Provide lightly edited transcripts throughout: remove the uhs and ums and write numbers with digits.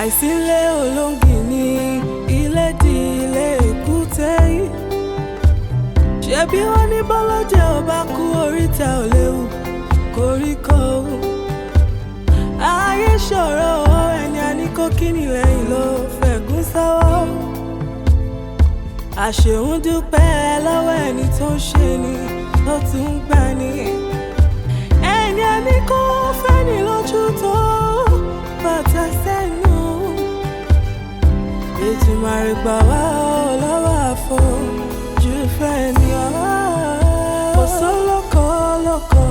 Àìsílé olóngìní ilé di ilé èkúté yìí. Ṣebí wọ́n ní bọ́lọ́jẹ́ ò bá kú oríta ò léwu koríko. Ayé ṣòro ẹni àníkó kíni lẹ́yìn ló fẹ̀gún sọ́wọ́. Àṣeun dúpẹ́ lọ́wọ́ ẹni tó ń ṣe ni tó tún ń gbà ní. Ẹni àníkó fẹ́ni lójú tó bàtà sẹ́nu. Ètùmàrè gbà wá lọ́wọ́ àfojú fẹ́ni ọ̀hún. Kò sólókò lóko.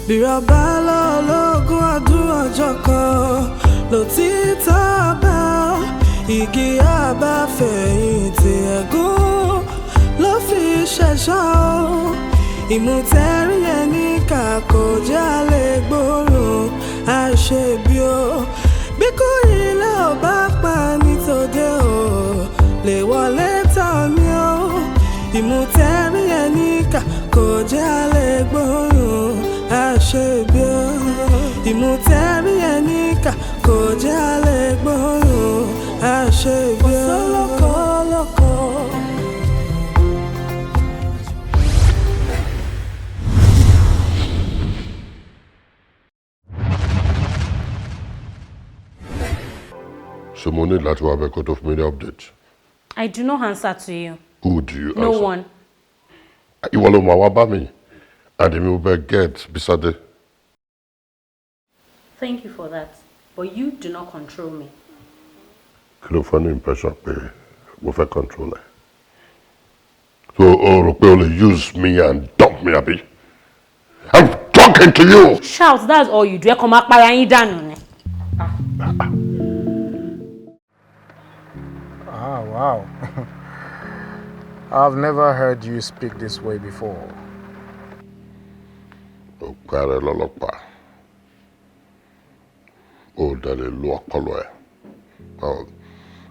Bírọ̀bá lọ́lọ́gún ọdún ọjọ́ kan lòtítọ́ bá igi àbáfẹ̀yìntì ẹ̀gún ló fi ṣẹ̀ṣọ́. Ìmùtẹ́rí ẹni kà kò jálè gbóòórùn àṣebí o. Bí kò ilé ò bá pa nítòde o lè wọlé tán mi o. Ìmùtẹ́rí ẹni kà kò jálè gbóòórùn àṣebí o. Ìmùtẹ́rí ẹni kà kò jálè gbóòórùn àṣebí o. Lóko. So mo need láti wá bẹ́ẹ̀ kó tó fún mi ní update. I do not answer to you. Who do you answer? No one. Ìwọ ló máa wá bá mi. And we will get Bisade. Thank you for that. But you do not control me. Kí ló fún ní impression pé mo fẹ́ control ẹ? So o rò pé o lè use me and dump me abi? I'm talking to you! Shout, that's all you do. Ẹ kàn máa para yín dànù ni. Ah, wow. I've never heard you speak this way before. O pare lọ́lọ́pàá. O dale lo ọpọlọ ẹ. Now,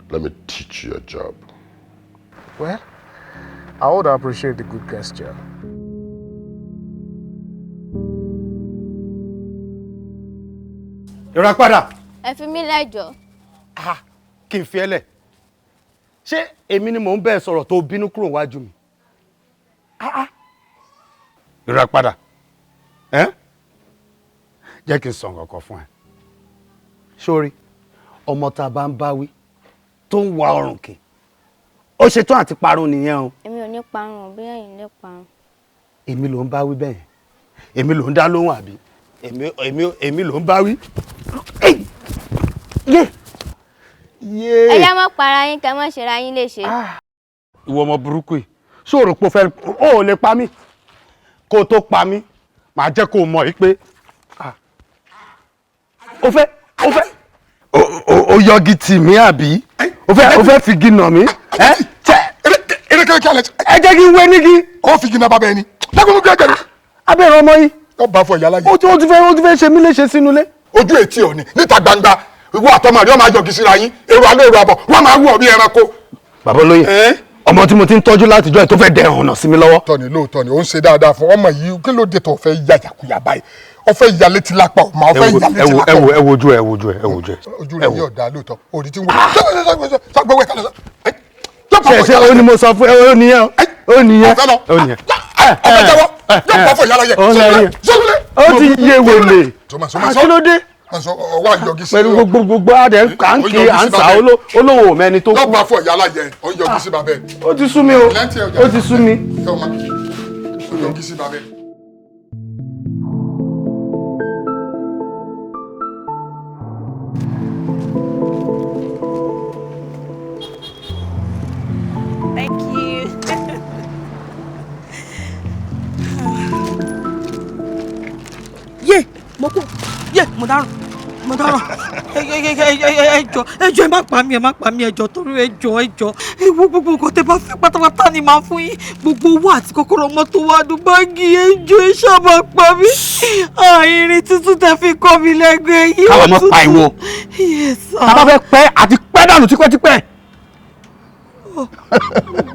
let me teach you a job. Well, I would appreciate the good gesture. Ìràpadà. Ẹ fi mí lẹ́jọ́. Kí n fi ẹ́ lẹ̀. Ṣé èmi ni mò ń bẹ́ẹ̀ sọ̀rọ̀ tó bínú kúrò wájú mi? Ìràpadà. Jẹ́ kí n sọ nǹkan kan fún ẹ. Sórí, ọmọ tá a bá ń báwí tó ń wa ọrùn kì. Ó ṣetán àti parun nìyẹn o. Èmi ò ní parun, bí ẹ̀yin lè parun. Èmi ló ń báwí bẹ́ẹ̀. Èmi ló ń dá lóhùn àbí? Èmi ló ń báwí. Ẹ yá mọ́ para yín kẹ́ mọ́ ṣe ra yín léṣe. Ìwọ ọmọ burúkú yìí, ṣé o rò pé o ò lè pa mí? Kó o tó pa mí, màá jẹ́ kó o mọ̀ yìí pé o yọgi tì mí àbí? O fẹ́ figi nà mí? Ẹ jẹ́ kí n wé nígi. Ó figi nà bàbá ẹni. Dákun gbé ẹgbẹ̀rún. Abẹ́rẹ́ ọmọ yìí. Ó bá fọ ìyá láyé. O ti fẹ́ ṣe mí léṣe sínú ilé. Ojú ètí ò ní níta gbangba. Ìwọ àtọmọ rẹ máa yọgi síra yín. Èrò alẹ́ èrò àbọ̀. Wọ́n máa wú ọ bí ẹranko. Bàbá olóyè. Ọmọ tí mo ti ń tọ́jú látijọ́ ẹ̀ tó fẹ́ dẹ̀ ọ̀nà sí mi lọ́wọ́. Tọ́ni lóòótọ́ ni ó ń ṣe dáadáa fún ọmọ yìí. Kí ló dé tó fẹ́ ya yàkuyà báyìí? Ó fẹ́ ya létí lápá ọ̀ máa fẹ́ ya létí lápá ọ̀. Ẹ wojú ẹ. Ojú rẹ̀ yóò dá lóòótọ́. Òrì tí ń wọ. Sọ́gbọ́wé kan lọ. Ṣé o ní mo sọ fún ẹ o nìyẹn. Ọmọ jẹ́wọ́. Yóò bá fọ ìyá láyé. Ó ti yé wèlé. Kí ló dé? Pẹ̀lú gbogbo adẹ̀ à ń ké à ń sà olówó mẹ́ni tó kú. Lọ́gbà fọ ìyá alájẹ ọ̀ ń yọjú sí bàbá ẹ̀. Ó ti sú mi o. Ó ti sú mi. Ó yọjú sí bàbá ẹ̀. Thank you. Mo dáràn. ẹjọ́ ẹ má pa mí ẹjọ́ torí ẹjọ́ ewu gbogbo nǹkan tẹ́ bá fẹ́ pátápátá ni màá fún yín gbogbo owó àti kọ́kọ́rọ́ mọ́tò wa dùn báàgì ẹjọ́ ẹ ṣáà pa mí irin tuntun tẹ́ fi kọ́ mi lẹ́gbẹ̀ẹ́ yìí. káwọn ọmọ pa ìwọ tá bá fẹ́ pẹ́ àti pẹ́ dànù tipẹ́tipẹ́.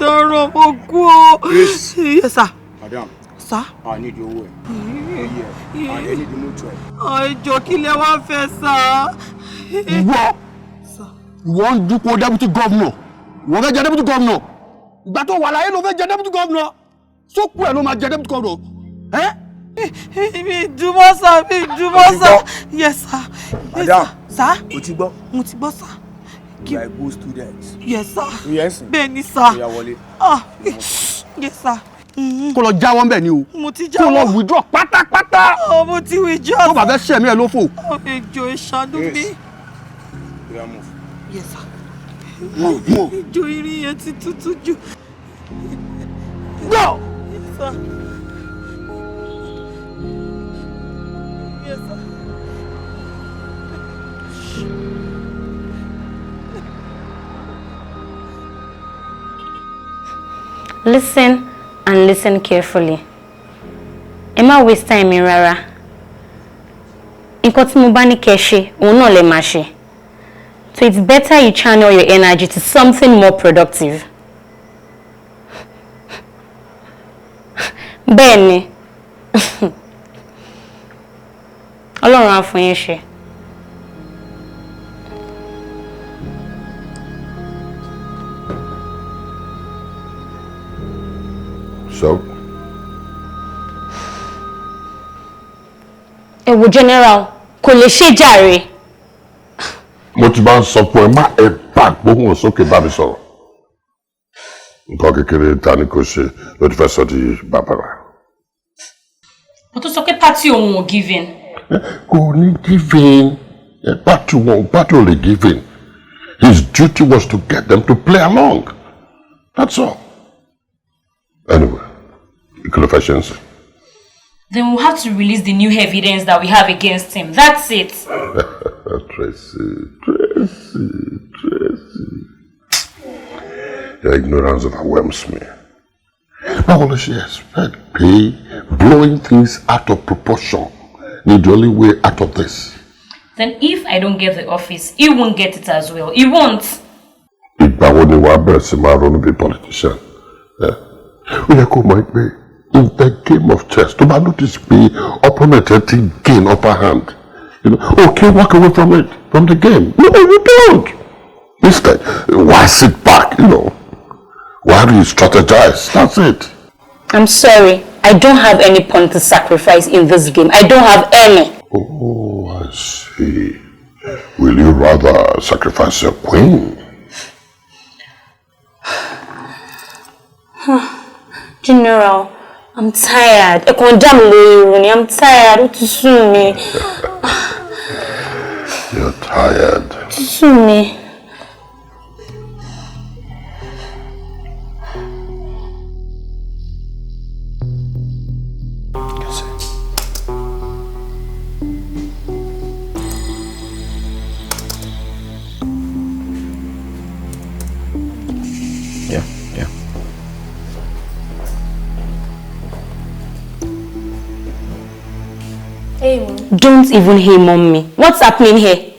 dọ̀rọ̀ mo kú o. Yes, sir. Madam. Sir. I need your way. Yeah. I need the motor. ẹjọ́ kí lẹ wá fẹ́ sá. ìwọ ń dúpọ̀ deputy governor ìwọ fẹ́ jẹ deputy governor ìgbà tó wà láyé ló fẹ́ jẹ deputy governor sókù ẹ̀ ló máa jẹ deputy governor. mi dúmọ́ sá. Yes sir. Madam. Sir. Mo ti gbọ́ sir. You are a good student. Yes sir. Yes. Bẹ́ẹ̀ni sir. Ó yá wọlé. Yes sir. kó lọ jáwọ́ ń bẹ̀ ni o. Mo ti jáwọ́. kó lọ withdraw pátápátá. Mo ti withdraw. tó bá fẹ́ sẹ̀mí ẹ̀ ló fò. ẹjọ́ ìṣàánú mi. Yeah, move. Yes sir. Move. ẹjọ́ irin yẹn ti tutù jù. Go. Yes sir. Yes sir. Listen and listen carefully. Ẹ má waste time mi rárá. Nǹkan tí mo bá ní kẹ́ ṣe, òun náà lẹ máa ṣe. So it's better you channel your energy to something more productive. Bẹ́ẹ̀ni. Ọlọ́run á fún yín ṣe. So? Ewo general, kò lè ṣe jàre. Mo ti máa ń sọ fún ẹ má ẹ bá gbóhùn sókè bá mi sọ̀rọ̀. Nǹkan kékeré ta ni kò ṣe ló ti fẹ́ sọ di bàbàrà. Mo tún sọ pé party òun ò give in. Kò ní give in. Party ò lè give in. His duty was to get them to play along. That's all. Anyway, Equivalence. Then we'll have to release the new evidence that we have against him. That's it. Tracy. Your ignorance overwhelms me. How will she expect blowing things out of proportion is the only way out of this? Then if I don't get the office, he won't get it as well. He won't. Ìgbà wo ni wàá bẹ̀rẹ̀ sí máa ronú bí politician? Ó yẹ kó mọ̀ pé in the game of chess, tó bá notice pé opponent ẹ ti gain upper hand, okay, walk away from it, from the game. No, you don't. Instead, why sit back, Why do you strategize? That's it. I'm sorry. I don't have any point to sacrifice in this game. I don't have any. Oh, I see. Will you rather sacrifice your queen? General, I'm tired. I'm tired. What to sue me? You're tired. To sue me. Hey, Mom. Don't even hey mommy. What's happening here?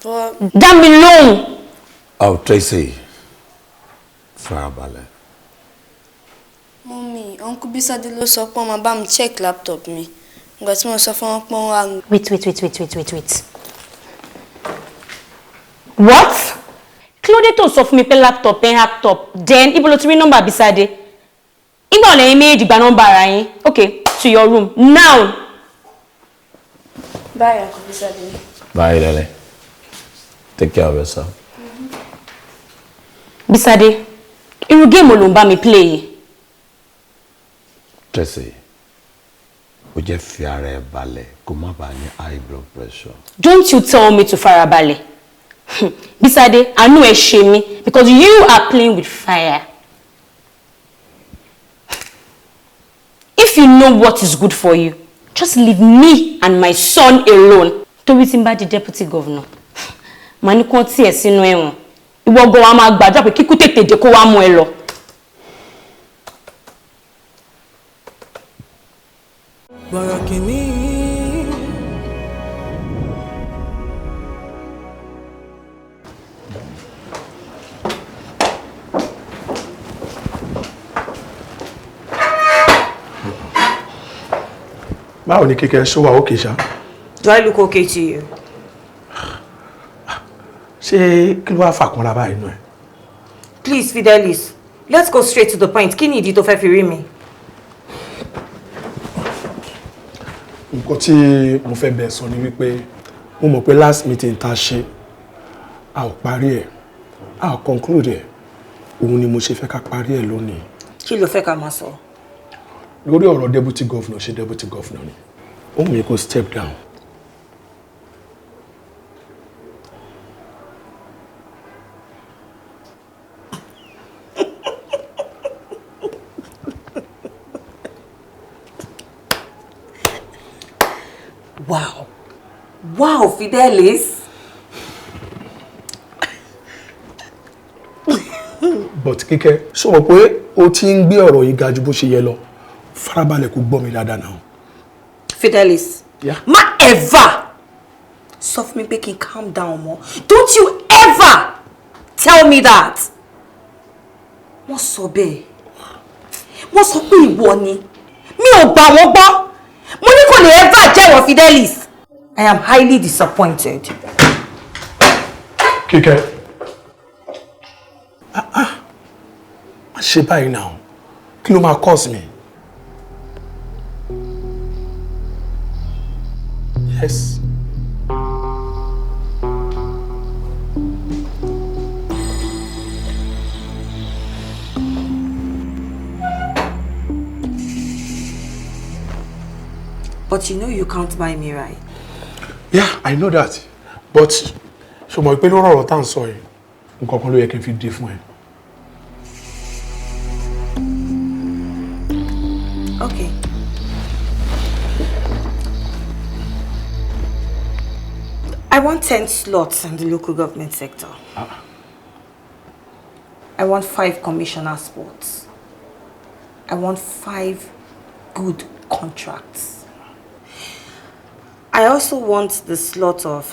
But Damn me alone. Oh, Tracy. Farabalẹ̀. Mommy, Uncle Bisade ló sọ pé ó máa bá mi check laptop mi. Ìgbà tí mo sọ fún wọn pé wọ́n wá. Wait. What? Claude tó sọ fún mi pé laptop pen hacked up. Then ibo lo ti rí number Bisade. Ìgbà ọ̀lẹ́ yín méjì gba number ara yín. Okay, to your room now. Bye, Uncle Bisade. Bye, darling. Take care of yourself. Bisade, irú game wo ló ń bá mi play? Tracy, ó jẹ́ fi ara ẹ balẹ̀ kó má bàa ní high blood pressure. Don't you tell me to farabalẹ̀. Bisade, àánú ẹ ṣe mí because you are playing with fire. If you know what is good for you, just leave me and my son alone. Torí tí n bá di deputy governor. Màá ní kán tiẹ̀ sínú ẹ̀wọ̀n. Ìwọ gan wa máa gbàdúrà pé kíkú tètè dé kó wá mú ẹ lọ. Borokini. Báwo ni Kíkẹ́ ṣó wà okay ṣá? Do I look okay to you? Ṣé kí ló wá fàkúnra báyìí nù ẹ? Please, Fidelis, let's go straight to the point. Kí ni ìdí tó fẹ́ fi rí mi? Nǹkan tí mo fẹ́ bẹ̀ sọ ni wípé mo mọ̀ pé last meeting tá ṣe a ò parí ẹ̀, a ò conclude ẹ̀. Òun ni mo ṣe fẹ́ ká parí ẹ̀ lónìí. Kí ló fẹ́ ká máa sọ? Lórí ọ̀rọ̀ deputy governor ṣe deputy governor ni. Ó mú mi kó step down. Wow. Wow, Fidelis. But Kíkẹ́, ṣó mọ̀ pé o ti ń gbé ọ̀rọ̀ yìí ga ju bó ṣe yẹ lọ. Farabalẹ̀ kó gbọ́ mi dáadáa náà. Fidelis. Yeah. Ma ever sọ fún mi pé kí n calm down more. Don't you ever tell me that. Wọ́n sọ bẹ́ẹ̀. Wọ́n sọ pé ìwọ ni. Mi ò gbà wọ́n gbọ́. Mo ní kò lè ever jẹ́wọ́ Fidelis. I am highly disappointed. Kíkẹ́. Má ṣe báyìí náà. Kí ló máa cause mi? Yes. But you know you can't buy me, right? Yeah, I know that. But ṣó mọ̀ pé lórí ọ̀rọ̀ tá ń sọ yìí, nǹkan kan ló yẹ kí n fi dé fún ẹ. Okay. I want 10 slots in the local government sector. I want 5 commissioner spots. I want 5 good contracts. I also want the slot of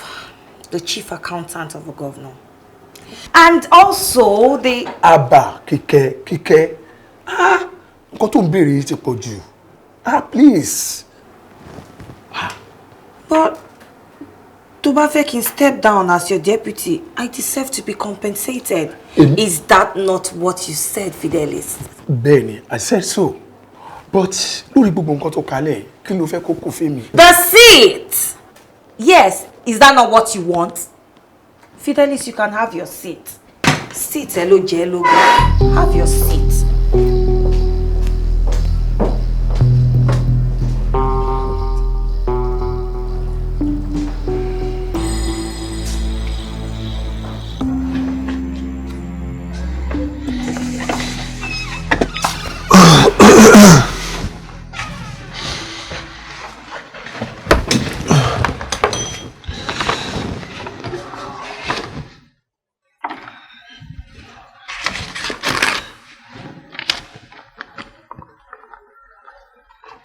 the chief accountant of the governor. And also the... Abba, Kíkẹ́. Nǹkan tó ń béèrè yìí ti pọ̀ jù. Please. But tó bá fẹ́ kí n step down as your deputy, I deserve to be compensated. Is that not what you said, Fidelis? Bẹ́ẹ̀ni, I said so. But lórí gbogbo nǹkan tó kalẹ̀, kí ló fẹ́ kó kó fẹ́ mi? The seat! Yes, is that not what you want? Fidelis, you can have your seat. Seat, hello, jello. Have your seat.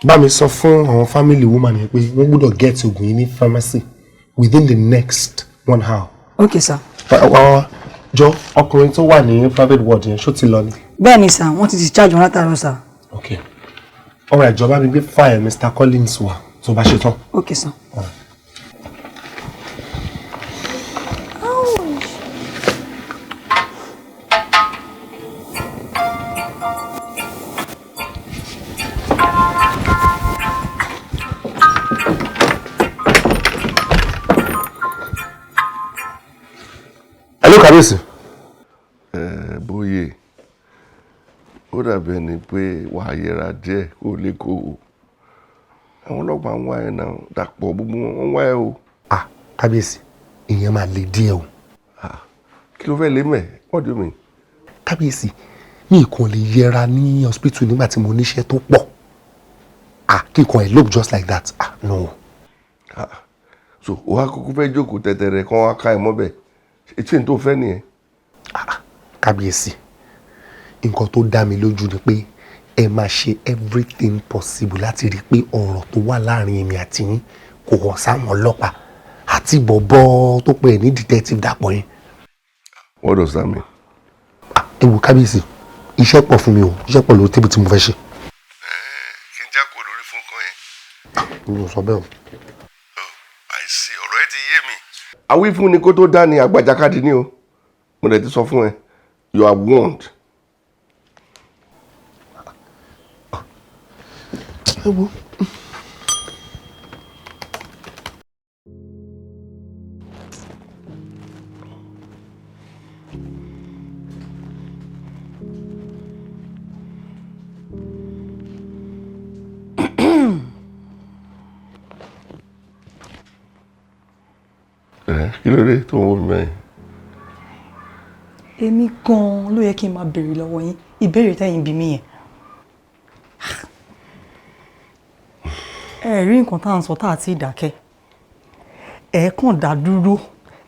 Bá mi sọ fún àwọn family woman yẹn pé wọ́n gbọ́dọ̀ get oògùn yìí ní pharmacy within the next 1 hour. Okay, sir. Jọ ọkùnrin tó wà ní private ward yẹn ṣó ti lọ ni. Bẹ́ẹ̀ni sir, wọ́n ti discharge wọn látàárọ̀ sir. Okay. Alright, jọba mi gbé file Mr. Collins wá tó bá ṣe tán. Okay, sir. Hello, Kábíyèsí. Bóyè, ó dàbí ẹni pé wàá yẹra díẹ̀ kó lè kó o. Àwọn ọlọ́pàá ń wá ẹ náà, Dàpọ̀ gbogbo wọn ń wá ẹ o. Kábíyèsí, ìyẹn máa le díẹ̀ o. Kí ló fẹ́ lé mẹ́? What do you mean? Kábíyèsí, mi kàn lè yẹra ní hospital nígbà tí mo níṣẹ́ tó pọ̀. Kí nǹkan ẹ̀ look just like that. No. so wàá kúkú fẹ́ jókòó tẹ̀tẹ̀rẹ̀ kan wá ká ẹ̀ mọ́bẹ̀ etí n tó fẹ́ nìyẹn. kábíyèsí nǹkan tó dá mi lójú ni pé ẹ máa ṣe everything possible láti rí i pé ọ̀rọ̀ tó wà láàrin èmi àti yín kò hàn sáwọn ọlọ́pàá àti bọ̀bọ̀ tó pè ní detective Dàpọ̀ yẹn. What does that mean? ẹ wo kábíyèsí iṣẹ́ pọ̀ fún mi o iṣẹ́ pọ̀ lórí tébù tí mo fẹ́ ṣe. kí n já kó lórí fún kan yẹn. mi ò sọ bẹ́ẹ̀ o. àìsí ọ̀rọ̀ ẹ ti yé mi. àwífún ni kó tó dá ní àgbàjákàdé ní o mo lè ti sọ fún ẹ you are warned. ẹ wo. kí ló dé tó ń wò mí bẹ́ẹ̀. èmi gan-an ló yẹ kí n máa béèrè lọ́wọ́ yín ìbéèrè tẹ́yìn bí mi yẹn. ẹ rí nǹkan tá à ń sọ tá à ti dákẹ́ ẹ kàn dá dúró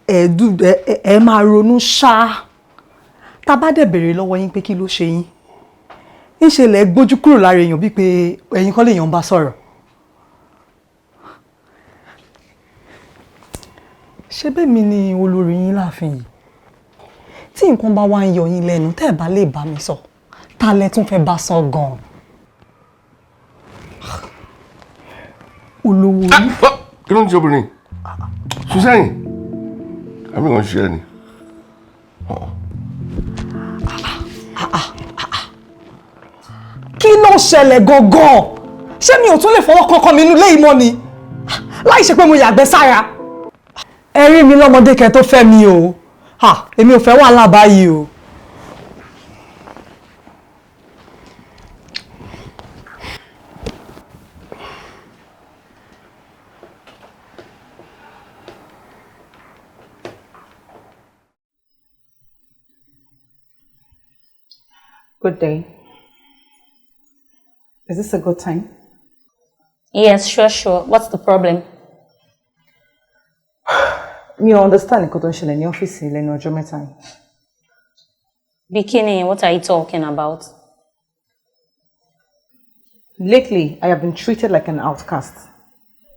ẹ máa ronú ṣáá tá a bá dẹ̀ béèrè lọ́wọ́ yín pé kí ló ṣe yín ńṣe lẹ gbójú kúrò lára èèyàn bíi pé ẹ̀yin kọ́ lèèyàn bá sọ̀rọ̀. ṣé bẹ́ẹ̀ mi ni olórí yín láàfin yìí tí nǹkan bá wá ń yọ yín lẹ́nu tẹ́ ẹ̀ bá lè bá mi sọ ta lẹ tún fẹ́ bá sọ gan-an. olówó yín. kí ló ń ṣe obìnrin ṣùsẹ́yìn àmì kan ṣe ẹ ni. kí ló ṣẹlẹ̀ gangan ṣé mi ò tún lè fọwọ́ kankan mi inú ilé yìí mọ́ ni láì ṣe pé mo yàgbẹ́ sára. ẹ rí mi lọ́mọdé kẹ́ tó fẹ́ mi o èmi ò fẹ́ wàhálà báyìí o. Good day. Is this a good time? Yes, sure. What's the problem? You understand nǹkan tó ń ṣẹlẹ̀ ní ọ́fíìsì lẹ́nu ọjọ́ mẹ́ta yìí. Bikini, what are you talking about? Lately, I have been treated like an outcast,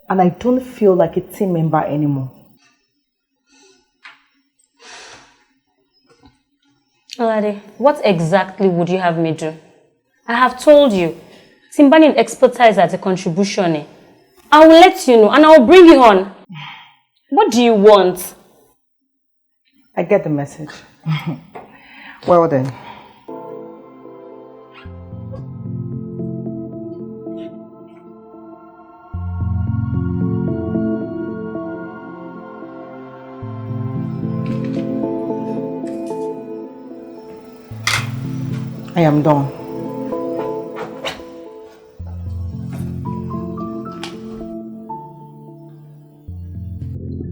and I don't feel like a team member anymore. Alade, what exactly would you have me do? I have told you, Simbani expertise as a contribution. I will let you know and I will bring you on. What do you want? I get the message. Well then. I am done.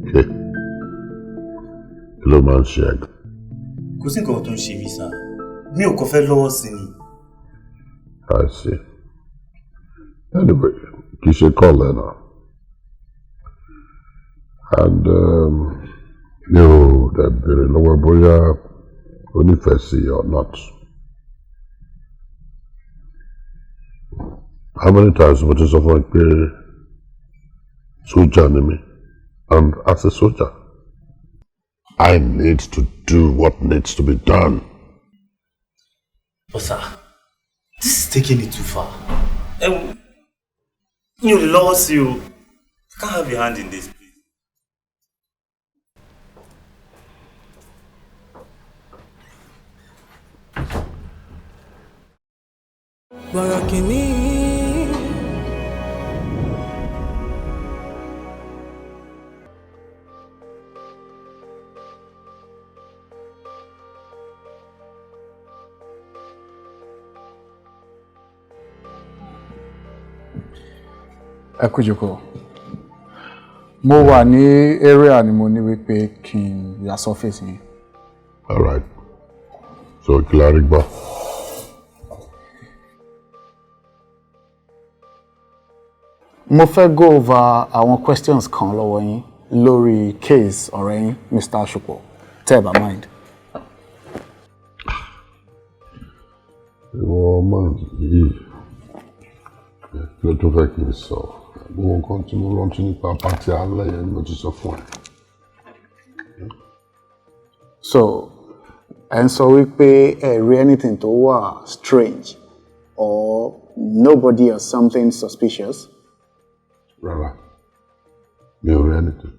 Okay. Hello, man, Shag. Kò sí nǹkan tó ń ṣe mí sá. Mi ò kàn fẹ́ lọ́wọ́ sí ni. I see. Anyway, you should call her now. And, you, that very lower boya, Onifesi or not. How many times would you suffer like soldier enemy? And as a soldier, I need to do what needs to be done. But sir, this is taking it too far. You lost you. You can't have your hand in this, please. Borokini. Ẹ kú jókòó. Mo wà ní area ni mo ní wípé kí n yà surface yín. All right. So, Clary Gba. Mo fẹ́ go over àwọn questions kan lọ́wọ́ yín lórí case ọ̀rẹ́ yín Mr. Ṣùpọ̀ tẹ́ ẹ bá mind. ìwọ ọmọ yìí ló tó fẹ́ kí n sọ gbogbo nǹkan tí mo rántí nípa pàtí alẹ́ yẹn ni mo ti sọ fún ẹ. So ẹ ń sọ wípé ẹ rí anything tó wà strange or nobody or something suspicious? Rárá, mi ò rí anything.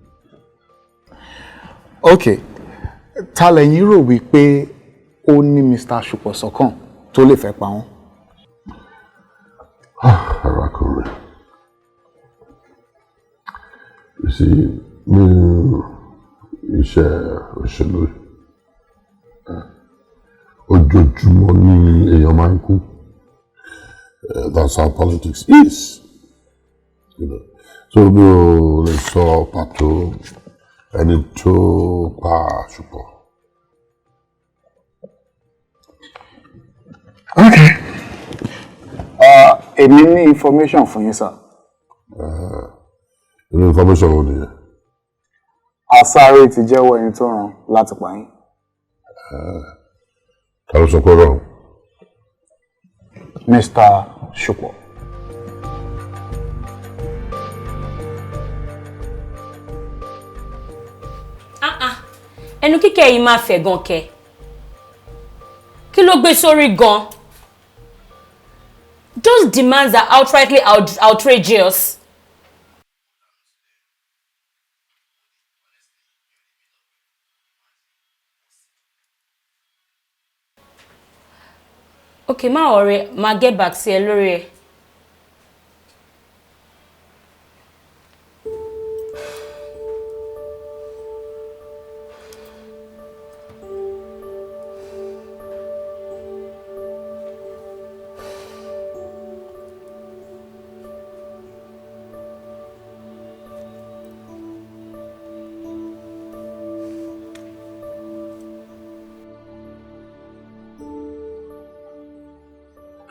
Okay, ta lẹ̀yin rò wípé ó ní Mr. Ṣùpọ̀ sọ́kàn tó lè fẹ́ pa wọ́n? Arákùnrin, you see, mi iṣẹ́ òṣèlú ojoojúmọ́ ní èèyàn máa ń kú. That's how politics is. You know. So mi ò lè sọ pàtó ẹni tó pa Ṣùpọ̀. Okay. Èmi ní information fún yín, sir. Irú information wo nìyẹn? Asáré ti jẹ́wọ́ ẹni tó rán láti pa yín. Ta ló sọ pé rán? Mr. Ṣùpọ̀. Ẹnu kíkẹ́ yìí máa fẹ̀ gan kẹ́. Kí ló gbé sórí gan? Those demands are outrightly outrageous. Okay, má worry, má get back sí ẹ lórí ẹ.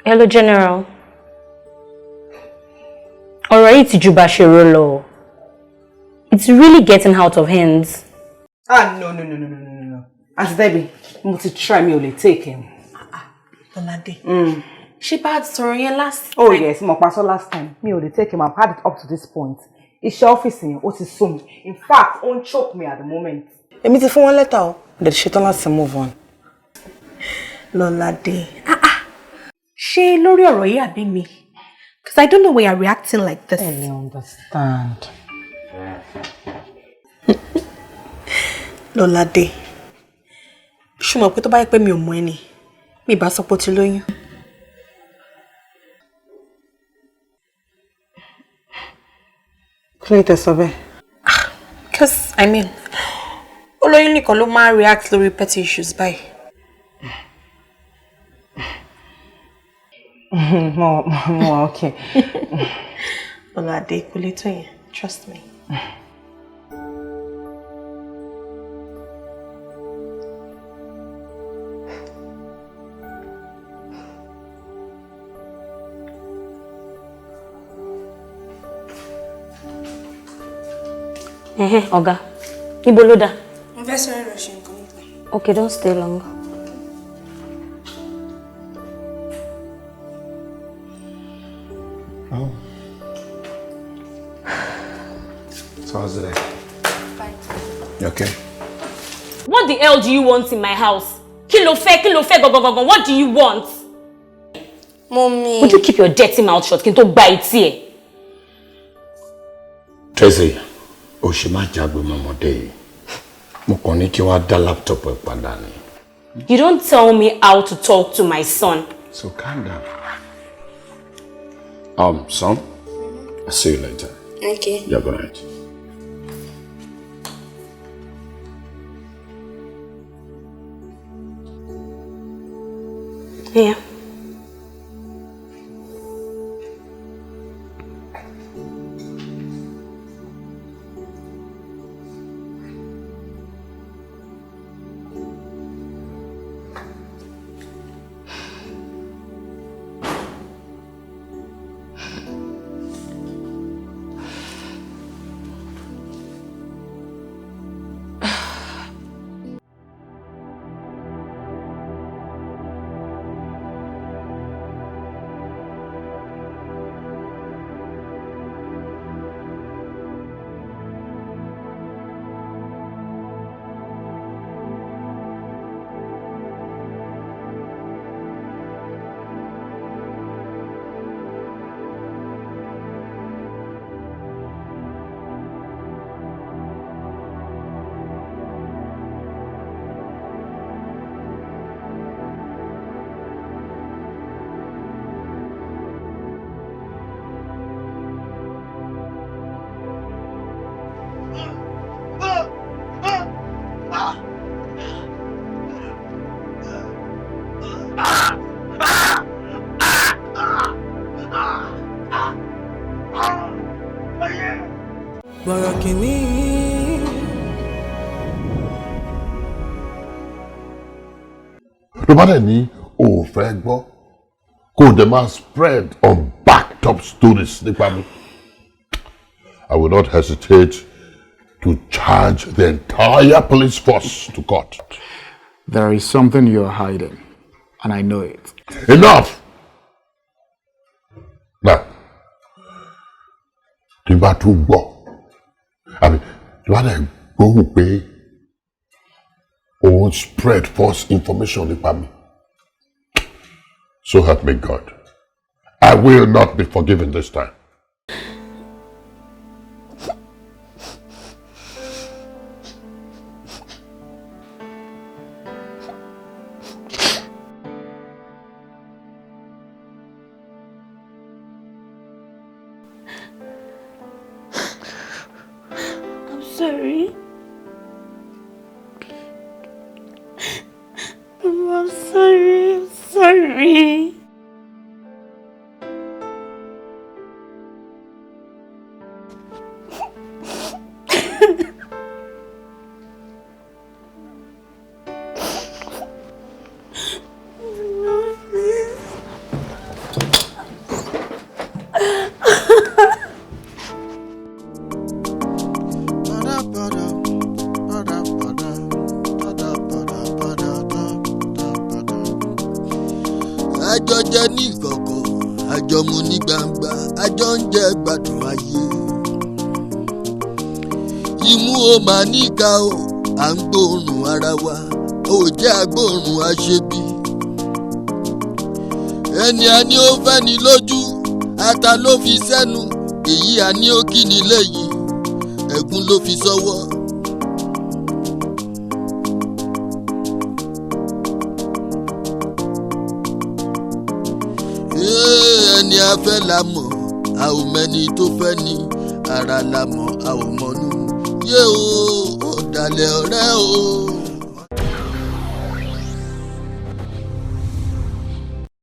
Hello, General. Ọ̀rọ̀ yìí ti ju bá ṣe rò lọ. It's really getting out of hands. No. Auntie Debbie, mo ti try mi ò lè take him. Lọ́ládé. Ṣé bá sọ̀rọ̀ yẹn last time? Oh yes, mo pa so last time. Mi ò lè take him. I've had it up to this point. Iṣẹ́ ọ́fíìsì yẹn ó ti sú mi. In fact, ó ń choke me at the moment. Èmi ti fún wọn lẹ́tà o. Dẹ̀ ṣetán láti move on. Lọ́ládé. Ṣé lórí ọ̀rọ̀ yìí àbí mi? Because I don't know why you're reacting like this. I don't understand. Lọ́ládé. Ṣé mo pé tó bá yẹ pé mi ò mọ̀ ẹni, mi bá sọ pé ó ti lóyún. Kí ló tẹ́ sọ bẹ́ẹ̀? Because I mean, olóyún nìkan ló máa react lórí petty issues báyìí. More okay. Lọ́ládé, kò lè tó yẹn. Trust me. Ọ̀gá, ibo ló dà? Mo fẹ́ sọ̀rọ̀ lọ ṣe nǹkan nípa. Okay, don't stay long. Oh. So how's the day? Fine. You okay? What the hell do you want in my house? Kí ló fẹ́, go. What do you want? Mommy. Would you keep your dirty mouth shut? Kí n tó gba etí ẹ. Tracy, o ṣe má jágbe mọ́mọdé yìí. Mo kàn ní kí wá dá laptop ẹ padà ni. You don't tell me how to talk to my son. So calm down. Son, I'll see you later. Okay. Yeah, good night. Yeah. tó bá dẹ̀ ní o ò fẹ́ gbọ́ kó o dẹ̀ máa spread on backed up stories nípa mi. I will not hesitate to charge the entire police force to court. There is something you're hiding, and I know it. Enough! Now, tí bá tún gbọ́, àbí tí bá dẹ̀ gbóhùn pé òun spread false information nípa mi. So help me God. I will not be forgiven this time. I'm sorry. I'm sorry. I'm sorry. Àjọ jẹ ní ìkọ̀kọ̀, àjọ mu ní gbangba, àjọ ń jẹ gbádùn ayé. Imú o máa níka o, à ń gbóòórùn ara wa, ò jẹ́ agbóòórùn aṣebi. Ẹni a ní ó fẹ́ ni lójú, ata ló fi sẹ́nu, èyí a ní ó kí ni lẹ́yìn, ẹ̀gún ló fi sọ́wọ́. Ẹni a fẹ́ la mọ̀, a ò mẹ́ni tó fẹ́ ni, ara la mọ̀, a ò mọ̀nú. Yé o, ọ̀dàlẹ̀ ọ̀rẹ́ o.